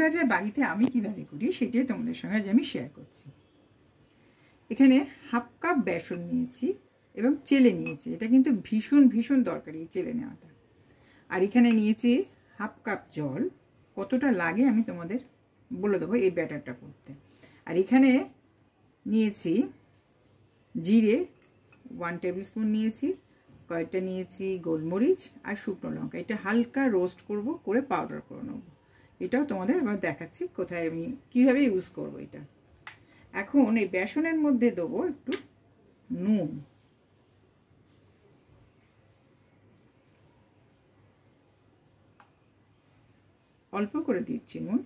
ভাজা বাড়িতে আমি কিভাবে করি সেটাই তোমাদের সঙ্গে আজ আমি শেয়ার করছি। এখানে হাফ কাপ বেসন নিয়েছি এবং চেলে নিয়েছি। এটা কিন্তু ভীষণ ভীষণ দরকারি চেলে নেওয়াটা। আর এখানে নিয়েছি হাফ কাপ জল। কতটা লাগে আমি তোমাদের বলে দেবো এই ব্যাটারটা করতে। আর এখানে নিয়েছি জিরে 1 টেবিল স্পুন নিয়েছি, কয়েকটা নিয়েছি গোলমরিচ আর শুকনো লঙ্কা। এটা হালকা রোস্ট করব, করে পাউডার করে নেব। এটাও তোমাদের আবার দেখাচ্ছি কোথায় আমি কীভাবে ইউজ করব এটা। এখন এই বেসনের মধ্যে দেবো একটু নুন, অল্প করে দিচ্ছি নুন।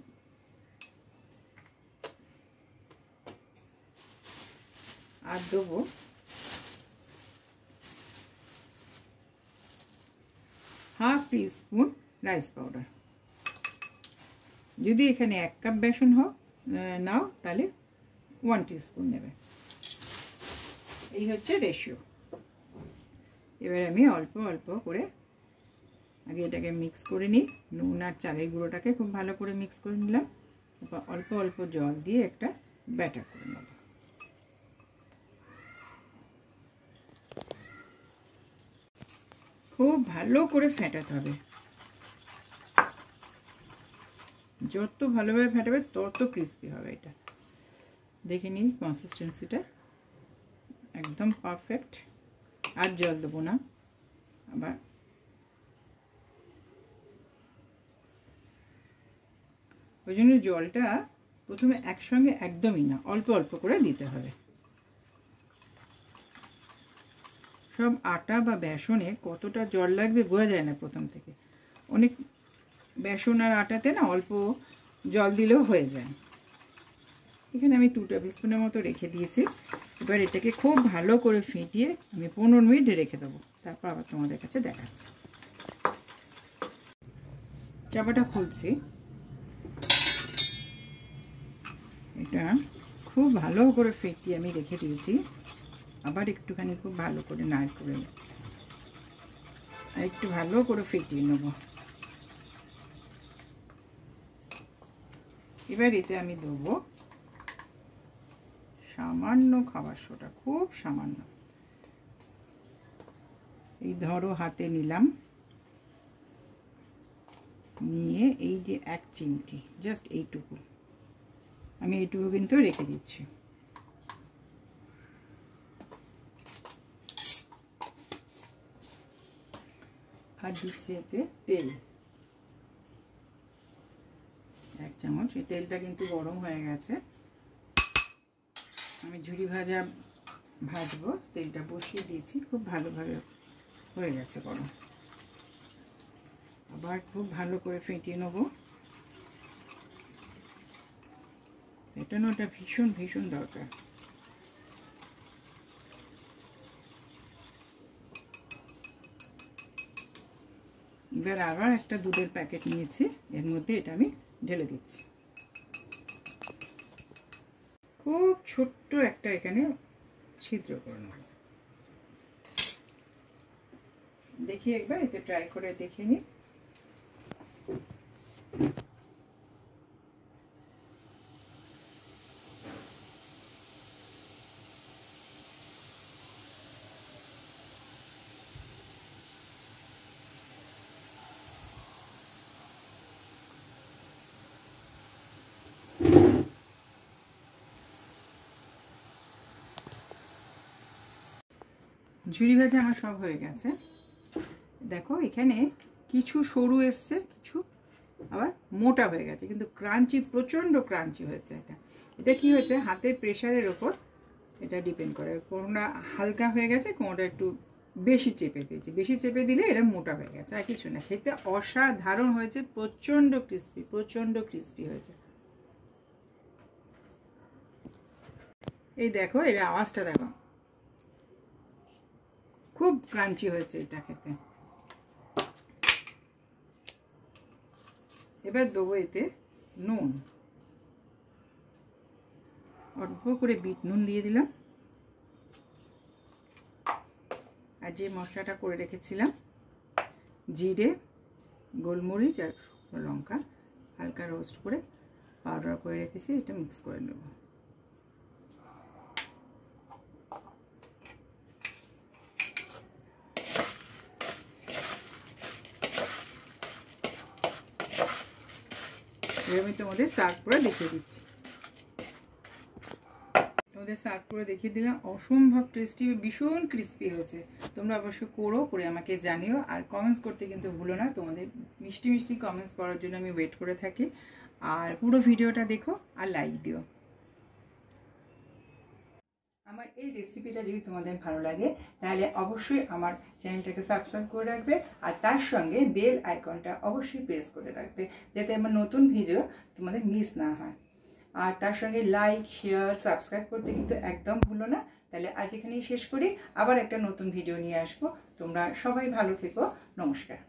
আর দেবো হাফ টিস্পুন রাইস পাউডার। যদি এখানে 1 কাপ বেসন নাও তাহলে 1 টিস্পুন নেবে। এই হচ্ছে রেশিও। এবার আমি অল্প অল্প করে আগে এটাকে মিক্স করে নিই। নুন আর চালের গুঁড়োটাকে খুব ভালো করে মিক্স করে নিলাম। তারপর অল্প অল্প জল দিয়ে একটা ব্যাটার করে নেব। খুব ভালো করে ফেটাতে হবে। যত ভালোভাবে ফেটাবে তত ক্রিস্পি হবে এটা। দেখে নিই কনসিস্টেন্সিটা একদম পারফেক্ট। আর জল দেবো না। আবার ওই জন্য জলটা প্রথমে একসঙ্গে একদমই না, অল্প অল্প করে দিতে হবে। সব আটা বা বেসনে কতটা জল লাগবে বোঝা যায় না প্রথম থেকে। অনেক বেসন আর আটাতে না অল্প জল দিলেও হয়ে যায়। এখানে আমি 2 টেবিল স্পুনের মতো রেখে দিয়েছি। এবার এটাকে খুব ভালো করে ফেটিয়ে আমি 15 মিনিট রেখে দেবো। তারপর আবার তোমাদের কাছে দেখাচ্ছি। চাপাটা খুলছি। এটা খুব ভালো করে ফেটিয়ে আমি রেখে দিয়েছি। আবার একটুখানি খুব ভালো করে নাড় করে একটু ভালো করে ফেটিয়ে নেব। এবার এতে আমি দেবো সামান্য খাবার সোডা, খুব সামান্য। এই ধরো হাতে নিলাম, নিয়ে এই যে 1 চিমটি, জাস্ট এইটুকু আমি এইটুকু কিন্তু রেখে দিচ্ছি। আর দিচ্ছি এতে তেল 1 চামচ। এই তেলটা কিন্তু গরম হয়ে গেছে। আমি ঝুরি ভাজা ভাজবো, তেলটা বসিয়ে দিয়েছি। খুব ভালোভাবে হয়ে গেছে গরম। আবার খুব ভালো করে ফেটিয়ে নেব। ফেটানোটা ভীষণ ভীষণ দরকার। এবার আবার একটা দুধের প্যাকেট নিয়েছি, এর মধ্যে এটা আমি ঢেলে দিচ্ছি। খুব ছোট্ট একটা এখানে ছিদ্র করে নেব। দেখি একবার এতে ট্রাই করে দেখে নিই। ঝুরি ভাজা আমার সব হয়ে গেছে। দেখো এখানে কিছু সরু এসছে, কিছু আবার মোটা হয়ে গেছে, কিন্তু ক্রাঞ্চি, প্রচণ্ড ক্রাঞ্চি হয়েছে। এটা কি হয়েছে, হাতের প্রেশারের ওপর এটা ডিপেন্ড করে। কোনোটা হালকা হয়ে গেছে, কোনোটা একটু বেশি চেপে পেয়েছে। বেশি চেপে দিলে এটা মোটা হয়ে গেছে, আর কিছু না। খেতে অসাধারণ হয়েছে, প্রচণ্ড ক্রিস্পি, প্রচণ্ড ক্রিস্পি হয়েছে। এই দেখো এর আওয়াজটা দেখো, খুব ক্রাঞ্চি হয়েছে এটা খেতে। এবার দেবো এতে নুন, অল্প করে বিট নুন দিয়ে দিলাম। আর যে মশলাটা করে রেখেছিলাম, জিরে, গোলমরিচ আর শুকনো লঙ্কা হালকা রোস্ট করে পাউডার করে রেখেছি, এটা মিক্স করে নেব। আমি তোমাদের সার্ভ করে দেখিয়ে দিচ্ছি। তোমাদের সার্ভ করে দেখিয়ে দিলাম, অসম্ভব টেস্টি, ভীষণ ক্রিস্পি হয়েছে। তোমরা অবশ্যই করে আমাকে জানিও, আর কমেন্টস করতে কিন্তু ভুলো না। তোমাদের মিষ্টি মিষ্টি কমেন্টস পড়ার জন্য আমি ওয়েট করে থাকি। আর পুরো ভিডিওটা দেখো আর লাইক দিও। আমার এই রেসিপিটা যদি তোমাদের ভালো লাগে তাহলে অবশ্যই আমার চ্যানেলটাকে সাবস্ক্রাইব করে রাখবে, আর তার সঙ্গে বেল আইকনটা অবশ্যই প্রেস করে রাখবে, যাতে আমার নতুন ভিডিও তোমাদের মিস না হয়। আর তার সঙ্গে লাইক, শেয়ার, সাবস্ক্রাইব করতে কিন্তু একদম ভুলো না। তাহলে আজ এখানেই শেষ করি, আবার একটা নতুন ভিডিও নিয়ে আসবো। তোমরা সবাই ভালো থেকো। নমস্কার।